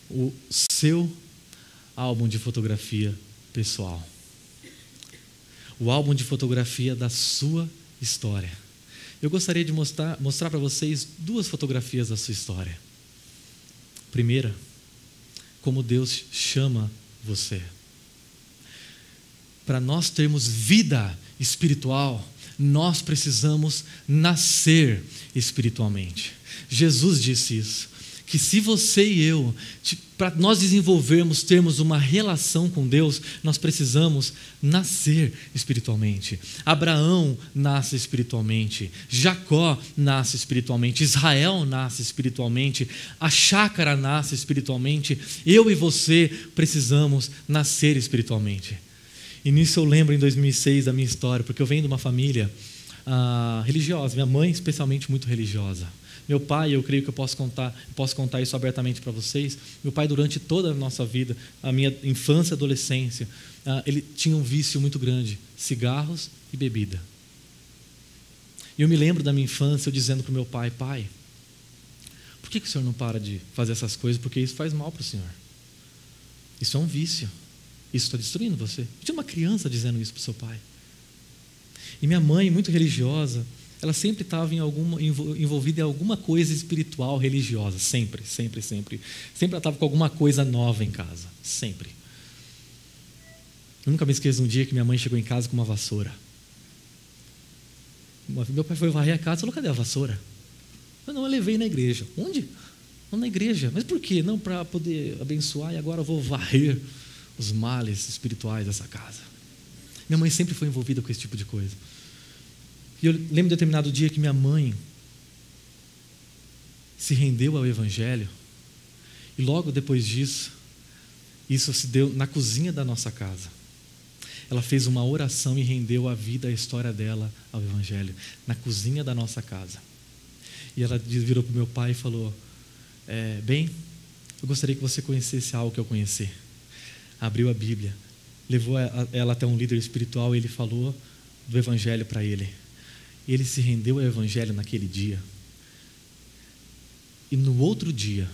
O seu álbum de fotografia pessoal. O álbum de fotografia da sua história. Eu gostaria de mostrar para vocês 2 fotografias da sua história. Primeira, como Deus chama você. Para nós termos vida espiritual, nós precisamos nascer espiritualmente. Jesus disse isso, que se você e eu, para nós desenvolvermos, termos uma relação com Deus, nós precisamos nascer espiritualmente. Abraão nasce espiritualmente, Jacó nasce espiritualmente, Israel nasce espiritualmente, a chácara nasce espiritualmente, eu e você precisamos nascer espiritualmente. E nisso eu lembro em 2006 da minha história, porque eu venho de uma família religiosa, minha mãe especialmente muito religiosa. Meu pai, eu creio que eu posso contar isso abertamente para vocês. Meu pai, durante toda a nossa vida, a minha infância e adolescência, ele tinha um vício muito grande, cigarros e bebida. E eu me lembro da minha infância, eu dizendo para o meu pai, pai, por que o senhor não para de fazer essas coisas? Porque isso faz mal para o senhor. Isso é um vício. Isso está destruindo você. Tinha uma criança dizendo isso para o seu pai. E minha mãe, muito religiosa, ela sempre estava envolvida em alguma coisa espiritual, religiosa. Sempre, sempre, sempre. Sempre ela estava com alguma coisa nova em casa. Sempre. Eu nunca me esqueço de um dia que minha mãe chegou em casa com uma vassoura. Meu pai foi varrer a casa e falou, cadê a vassoura? Eu não, eu levei na igreja. Onde? Não, na igreja. Mas por quê? Não, para poder abençoar e agora eu vou varrer os males espirituais dessa casa. Minha mãe sempre foi envolvida com esse tipo de coisa. E eu lembro de determinado dia que minha mãe se rendeu ao Evangelho e logo depois disso, isso se deu na cozinha da nossa casa. Ela fez uma oração e rendeu a vida, a história dela ao Evangelho, na cozinha da nossa casa. E ela virou para o meu pai e falou, bem, eu gostaria que você conhecesse algo que eu conheci. Abriu a Bíblia, levou ela até um líder espiritual e ele falou do Evangelho para ele. Ele se rendeu ao Evangelho naquele dia. E no outro dia,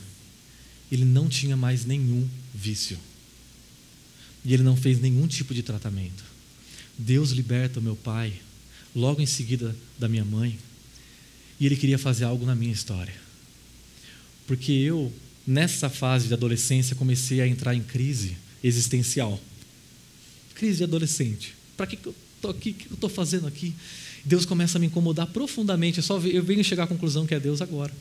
ele não tinha mais nenhum vício. E ele não fez nenhum tipo de tratamento. Deus liberta o meu pai, logo em seguida da minha mãe, e ele queria fazer algo na minha história. Porque eu, nessa fase de adolescência, comecei a entrar em crise existencial. Crise de adolescente. Para que eu estou aqui? O que eu estou fazendo aqui? Deus começa a me incomodar profundamente. Eu venho chegar à conclusão que é Deus agora.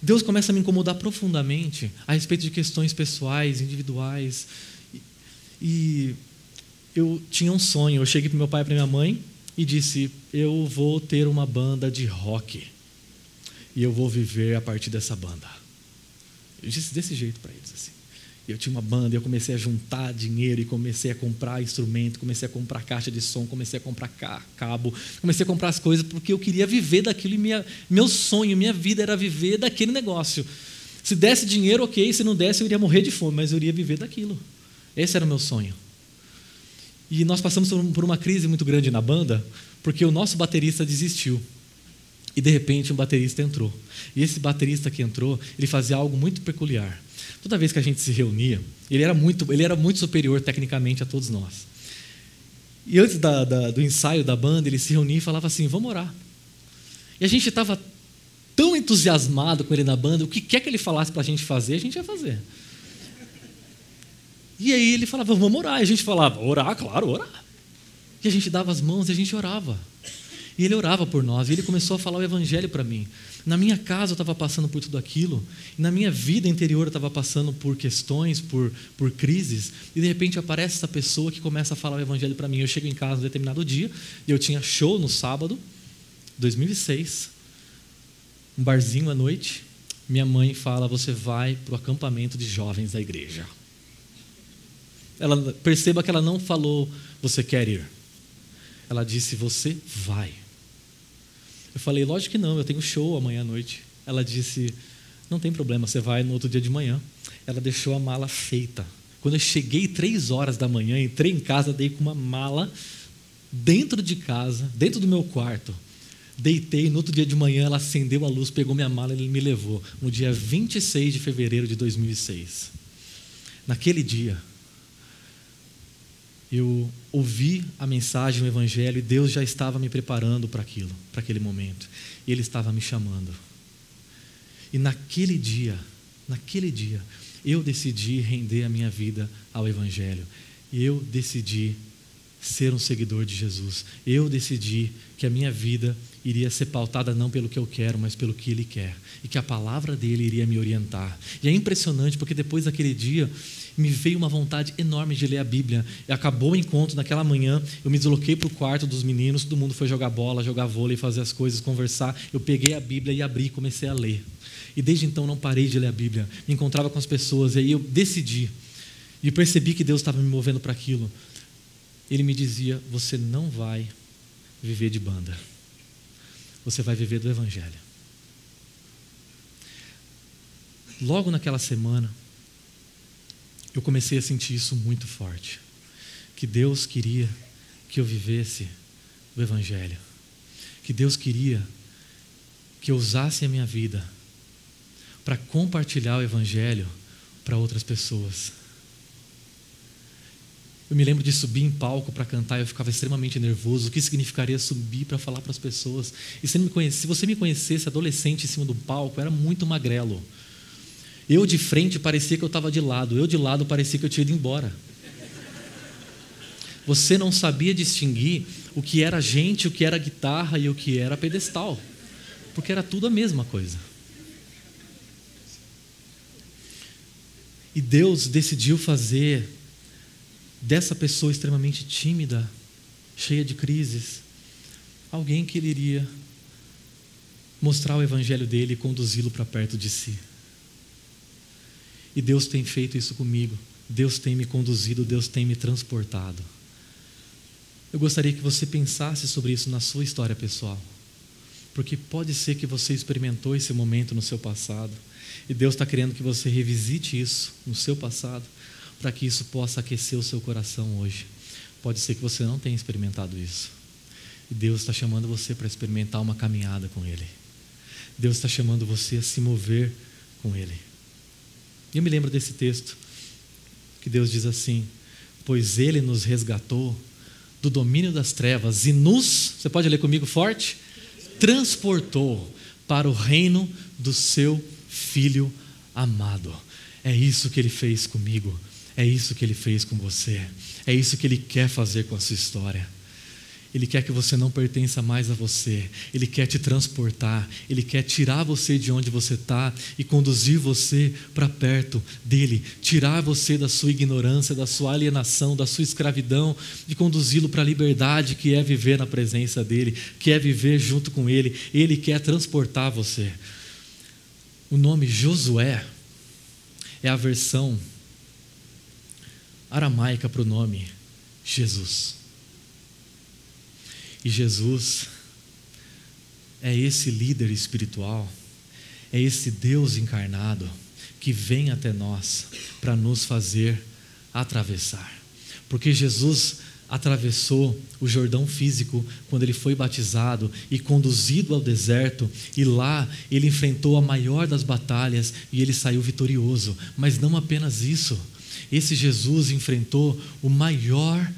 Deus começa a me incomodar profundamente a respeito de questões pessoais, individuais. E eu tinha um sonho. Eu cheguei para meu pai e para minha mãe e disse, eu vou ter uma banda de rock. E eu vou viver a partir dessa banda. Eu disse desse jeito para eles, assim. Eu tinha uma banda, eu comecei a juntar dinheiro e comecei a comprar instrumento, comecei a comprar caixa de som, comecei a comprar cabo, comecei a comprar as coisas porque eu queria viver daquilo e meu sonho, minha vida era viver daquele negócio. Se desse dinheiro, ok, se não desse eu iria morrer de fome, mas eu iria viver daquilo. Esse era o meu sonho. E nós passamos por uma crise muito grande na banda porque o nosso baterista desistiu. E de repente um baterista entrou. E esse baterista que entrou, ele fazia algo muito peculiar. Toda vez que a gente se reunia, ele era muito superior tecnicamente a todos nós. E antes do ensaio da banda, ele se reunia e falava assim, vamos orar. E a gente estava tão entusiasmado com ele na banda, o que quer que ele falasse para a gente ia fazer. E aí ele falava, vamos orar. E a gente falava, orar, claro, orar. E a gente dava as mãos e a gente orava. E ele orava por nós, e ele começou a falar o Evangelho para mim. Na minha casa eu estava passando por tudo aquilo, e na minha vida interior eu estava passando por questões, por crises, e de repente aparece essa pessoa que começa a falar o Evangelho para mim. Eu chego em casa um determinado dia, e eu tinha show no sábado, 2006, um barzinho à noite. Minha mãe fala, você vai para o acampamento de jovens da igreja. Perceba que ela não falou, você quer ir. Ela disse, você vai. Eu falei, lógico que não, eu tenho show amanhã à noite. Ela disse, não tem problema, você vai no outro dia de manhã. Ela deixou a mala feita. Quando eu cheguei 3 horas da manhã, entrei em casa, dei com uma mala dentro de casa, dentro do meu quarto. Deitei, no outro dia de manhã ela acendeu a luz, pegou minha mala e me levou. No dia 26 de fevereiro de 2006. Naquele dia, eu ouvi a mensagem, o Evangelho, e Deus já estava me preparando para aquilo, para aquele momento. E Ele estava me chamando. E naquele dia, eu decidi render a minha vida ao Evangelho. Eu decidi ser um seguidor de Jesus. Eu decidi que a minha vida iria ser pautada não pelo que eu quero, mas pelo que Ele quer. E que a palavra dEle iria me orientar. E é impressionante, porque depois daquele dia, me veio uma vontade enorme de ler a Bíblia. E acabou o encontro naquela manhã, eu me desloquei para o quarto dos meninos, todo mundo foi jogar bola, jogar vôlei, fazer as coisas, conversar. Eu peguei a Bíblia e abri e comecei a ler. E desde então não parei de ler a Bíblia. Me encontrava com as pessoas, e aí eu decidi. E percebi que Deus estava me movendo para aquilo. Ele me dizia, você não vai viver de banda. Você vai viver do Evangelho. Logo naquela semana, eu comecei a sentir isso muito forte. que Deus queria que eu vivesse o Evangelho, que Deus queria que eu usasse a minha vida para compartilhar o Evangelho para outras pessoas. Eu me lembro de subir em palco para cantar e eu ficava extremamente nervoso. O que significaria subir para falar para as pessoas? E se você me conhecesse adolescente em cima do palco, eu era muito magrelo. Eu de frente parecia que eu estava de lado, eu de lado parecia que eu tinha ido embora. Você não sabia distinguir o que era gente, o que era guitarra e o que era pedestal, porque era tudo a mesma coisa. E Deus decidiu fazer dessa pessoa extremamente tímida, cheia de crises, alguém que Ele iria mostrar o Evangelho dele e conduzi-lo para perto de si. E Deus tem feito isso comigo. Deus tem me conduzido, Deus tem me transportado. Eu gostaria que você pensasse sobre isso na sua história pessoal, porque pode ser que você experimentou esse momento no seu passado, e Deus está querendo que você revisite isso no seu passado, para que isso possa aquecer o seu coração hoje. Pode ser que você não tenha experimentado isso, e Deus está chamando você para experimentar uma caminhada com Ele. Deus está chamando você a se mover com Ele. E eu me lembro desse texto, que Deus diz assim: pois Ele nos resgatou do domínio das trevas e você pode ler comigo forte? Transportou para o reino do seu Filho amado. É isso que Ele fez comigo, é isso que Ele fez com você, é isso que Ele quer fazer com a sua história. Ele quer que você não pertença mais a você, Ele quer te transportar, Ele quer tirar você de onde você está e conduzir você para perto dEle, tirar você da sua ignorância, da sua alienação, da sua escravidão, e conduzi-lo para a liberdade que é viver na presença dEle, que é viver junto com Ele. Ele quer transportar você. O nome Josué é a versão aramaica para o nome Jesus. E Jesus é esse líder espiritual, é esse Deus encarnado que vem até nós para nos fazer atravessar. Porque Jesus atravessou o Jordão físico quando Ele foi batizado e conduzido ao deserto, e lá Ele enfrentou a maior das batalhas e Ele saiu vitorioso. Mas não apenas isso, esse Jesus enfrentou o maior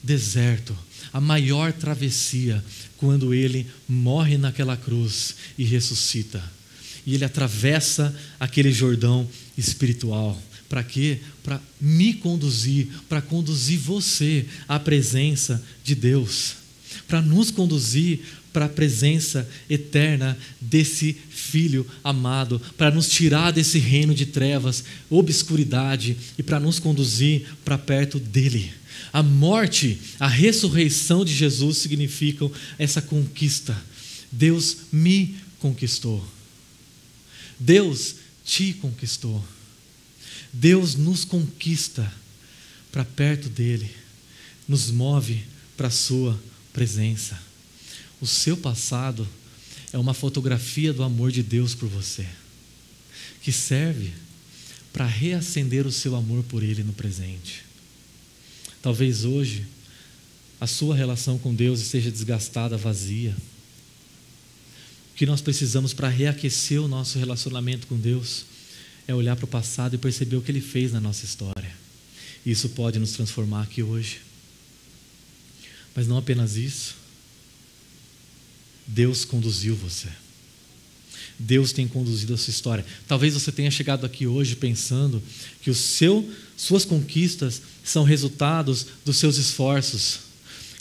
deserto, a maior travessia, quando Ele morre naquela cruz e ressuscita. E Ele atravessa aquele Jordão espiritual. Para quê? Para me conduzir, para conduzir você à presença de Deus, para nos conduzir para a presença eterna desse Filho amado, para nos tirar desse reino de trevas, obscuridade, e para nos conduzir para perto dEle. A morte, a ressurreição de Jesus significam essa conquista. Deus me conquistou. Deus te conquistou. Deus nos conquista para perto dEle, nos move para a sua presença. O seu passado é uma fotografia do amor de Deus por você, que serve para reacender o seu amor por Ele no presente. Talvez hoje a sua relação com Deus esteja desgastada, vazia. O que nós precisamos para reaquecer o nosso relacionamento com Deus é olhar para o passado e perceber o que Ele fez na nossa história. Isso pode nos transformar aqui hoje. Mas não apenas isso. Deus conduziu você. Deus tem conduzido a sua história. Talvez você tenha chegado aqui hoje pensando que suas conquistas são resultados dos seus esforços,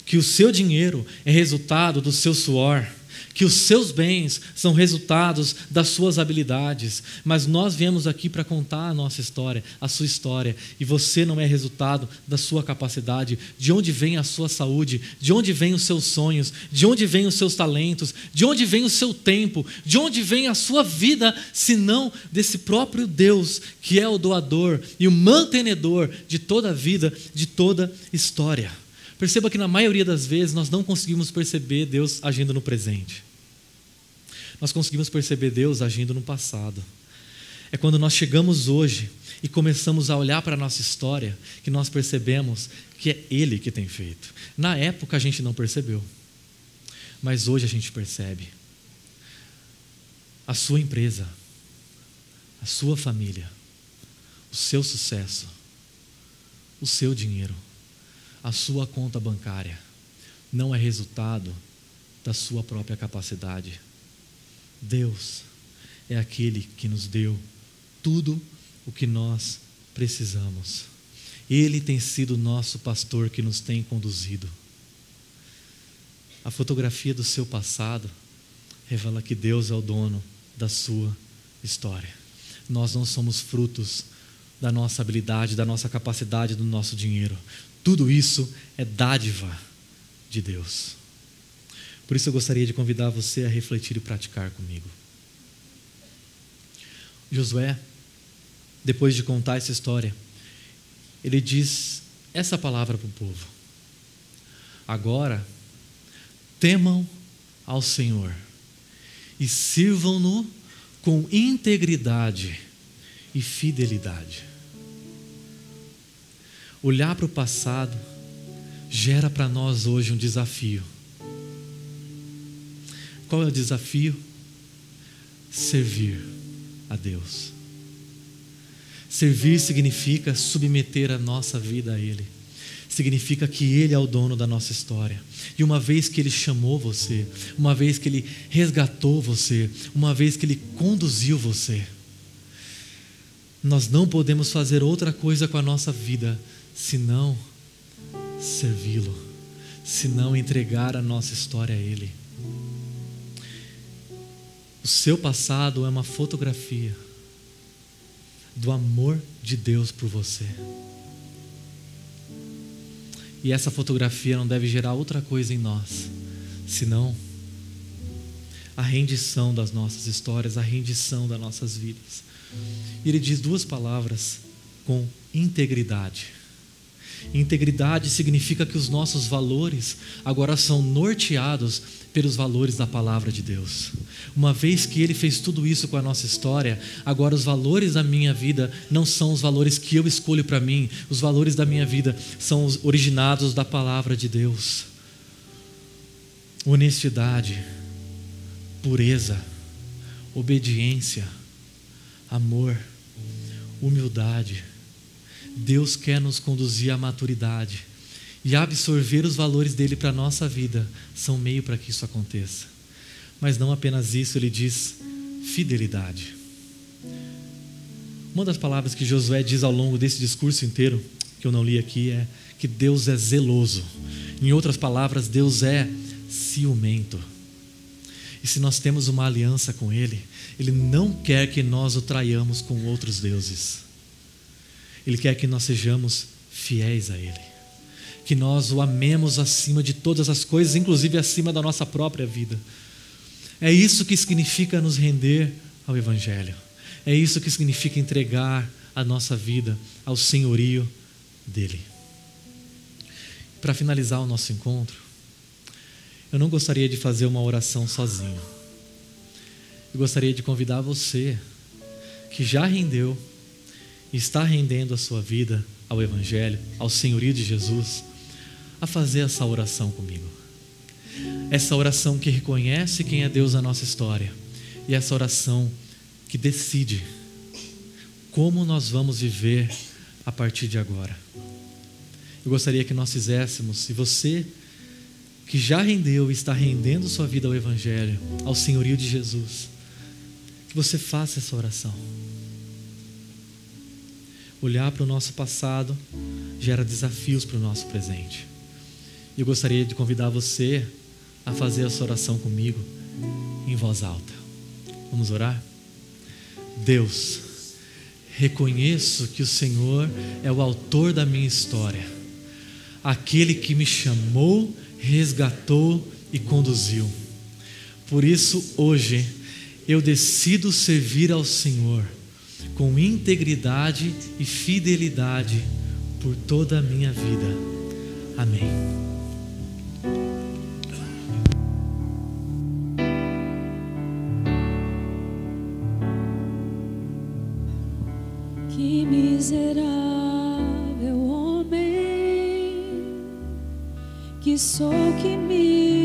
que o seu dinheiro é resultado do seu suor, que os seus bens são resultados das suas habilidades. Mas nós viemos aqui para contar a nossa história, a sua história, e você não é resultado da sua capacidade. De onde vem a sua saúde? De onde vem os seus sonhos? De onde vem os seus talentos? De onde vem o seu tempo? De onde vem a sua vida, senão desse próprio Deus, que é o doador e o mantenedor de toda a vida, de toda história. Perceba que na maioria das vezes nós não conseguimos perceber Deus agindo no presente. Nós conseguimos perceber Deus agindo no passado. É quando nós chegamos hoje e começamos a olhar para a nossa história que nós percebemos que é Ele que tem feito. Na época a gente não percebeu, mas hoje a gente percebe. A sua empresa, a sua família, o seu sucesso, o seu dinheiro, a sua conta bancária não é resultado da sua própria capacidade. Deus é aquele que nos deu tudo o que nós precisamos. Ele tem sido o nosso pastor que nos tem conduzido. A fotografia do seu passado revela que Deus é o dono da sua história. Nós não somos frutos da nossa habilidade, da nossa capacidade, do nosso dinheiro. Tudo isso é dádiva de Deus. Por isso eu gostaria de convidar você a refletir e praticar comigo. Josué, depois de contar essa história, ele diz essa palavra para o povo: agora temam ao Senhor e sirvam-no com integridade e fidelidade. Olhar para o passado gera para nós hoje um desafio. Qual é o desafio? Servir a Deus. Servir significa submeter a nossa vida a Ele. Significa que Ele é o dono da nossa história. E uma vez que Ele chamou você, uma vez que Ele resgatou você, uma vez que Ele conduziu você, nós não podemos fazer outra coisa com a nossa vida senão servi-lo, senão entregar a nossa história a Ele. O seu passado é uma fotografia do amor de Deus por você. E essa fotografia não deve gerar outra coisa em nós, senão a rendição das nossas histórias, a rendição das nossas vidas. E ele diz duas palavras com integridade. Integridade significa que os nossos valores agora são norteados pelos valores da palavra de Deus. Uma vez que Ele fez tudo isso com a nossa história, agora os valores da minha vida não são os valores que eu escolho para mim. Os valores da minha vida são os originados da palavra de Deus. Honestidade, pureza, obediência, amor, humildade. Deus quer nos conduzir à maturidade, e absorver os valores dele para a nossa vida são meio para que isso aconteça. Mas não apenas isso, ele diz fidelidade. Uma das palavras que Josué diz ao longo desse discurso inteiro, que eu não li aqui, é que Deus é zeloso. Em outras palavras, Deus é ciumento. E se nós temos uma aliança com Ele, Ele não quer que nós o traiamos com outros deuses. Ele quer que nós sejamos fiéis a Ele, que nós o amemos acima de todas as coisas, inclusive acima da nossa própria vida. É isso que significa nos render ao Evangelho. É isso que significa entregar a nossa vida ao senhorio dEle. Para finalizar o nosso encontro, eu não gostaria de fazer uma oração sozinho. Eu gostaria de convidar você, que já rendeu e está rendendo a sua vida ao Evangelho, ao senhorio de Jesus, a fazer essa oração comigo. Essa oração que reconhece quem é Deus na nossa história, e essa oração que decide como nós vamos viver a partir de agora. Eu gostaria que nós fizéssemos, se você que já rendeu e está rendendo sua vida ao Evangelho, ao senhorio de Jesus, que você faça essa oração. Olhar para o nosso passado gera desafios para o nosso presente. Eu gostaria de convidar você a fazer essa oração comigo em voz alta. Vamos orar? Deus, reconheço que o Senhor é o autor da minha história, aquele que me chamou, resgatou e conduziu. Por isso, hoje, eu decido servir ao Senhor com integridade e fidelidade por toda a minha vida. Amém. Que miserável homem que sou, que me